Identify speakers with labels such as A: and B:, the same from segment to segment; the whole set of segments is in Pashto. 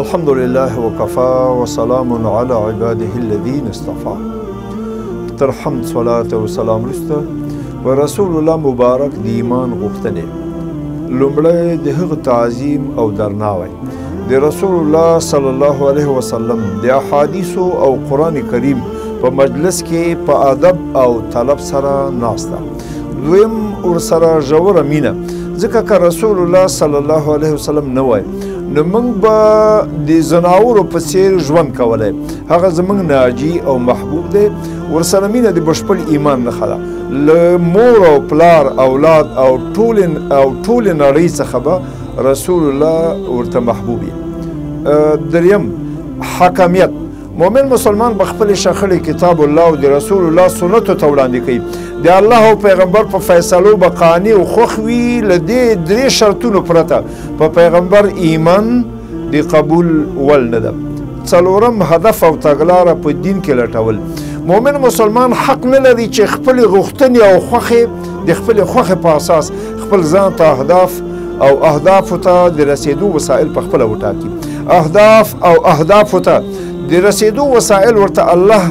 A: الحمد لله وكفى وسلام على عباده الذين اصطفى. تر حمد صلاة و سلام رسته و رسول الله مبارک د ایمان غوښتنې لومړی د هغه تعظیم او درناوی د رسول الله صلی الله علیه وسلم د احادیثو او قرآن کریم په مجلس کې په ادب او طلب سره ناسته. دویم ورسره ژوره مینه، ځکه که رسول الله صلی الله علیه وسلم نه وای نو موږ به د ځناورو په څیر ژوند کولی. هغه زموږ ناجي او محبوب دی. ورسره مینه د بشپړ ایمان نښه ده. له مور او پلار اولاد او ټولې نړۍ څخه به رسول الله ورته محبوب وي. دریم حاکمیت، مؤمن مسلمان به خپلې شخړې کتاب الله او د رسول الله سنتو ته وړاندې کوي. د الله او پیغمبر په فیصلو به قانع او خوښ وي. له دې درې شرطونو پرته په پیغمبر ایمان د قبول ول نه ده. څلورم هدف او تګلاره په دین کې لټول. مؤمن مسلمان حق نه لري چې خپلې غوښتنې او خوښې د خپلې خوښې په اساس خپل ځان ته اهدافو ته د رسېدو وسایل په خپله وټاکي. اهدافو ته د رسېدو وسایل ورته الله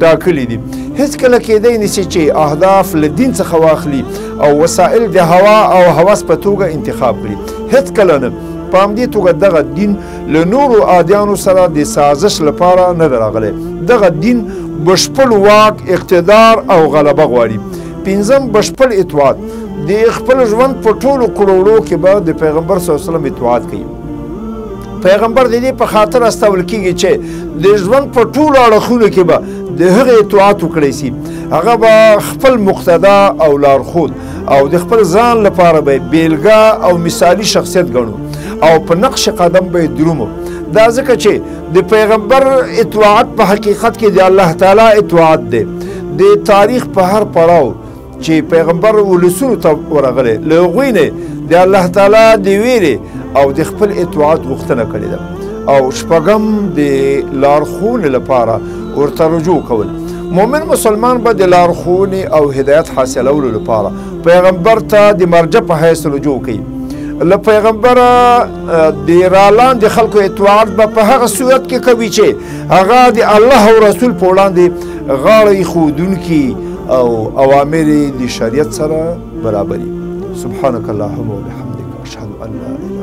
A: ټاکلي دي. هیڅکله کیدی نشي چې اهداف له دین څخه واخلي او وسایل د هوا او هوس په توګه انتخاب کړي. هیڅکله نه. په همدې توګه دغه دین له نورو ادیانو سره د سازش لپاره نه دی راغلی. دغه دین بشپړ واک، اقتدار او غلبه غواړي. پنځم بشپړ اطاعت. د خپل ژوند په ټولو کړوړو کې به د پیغمبر صلی الله علیه وسلم اطاعت کوي. پیغمبر د دې په خاطر استول کیږي چې د ژوند په ټولو اړخونو کې به د هغې اطاعت وکړی سي. هغه به خپل مقتدا او لارښود او د خپل ځان لپاره به بیلګه او مثالي شخصیت ګڼو او په نقش قدم به یې درومو. دا ځکه چې د پیغمبر اطاعت په حقیقت کې د الله تعالی اطاعت دی. د تاریخ په هر پړاو چې پیغمبر ولسونو ته ورغلی، له هغوی نه د الله تعالی د ویرې او د خپل اطاعت غوښتنه کړې ده. او شپږم د لارښوونې لپاره ورته رجوع کول. مؤمن مسلمان به د لارښوونې او هدایت حاصلولو لپاره پیغمبر ته د مرجع په حیث رجوع کوي. له پیغمبره د رالاندې خلکو اطاعت به په هغه صورت کې کوي چې هغه د الله او رسول په وړاندې غاړه ایښودونکي او اوامر د شریعت سره برابري. سبحانك اللهم وبحمدك اشهد ان لا اله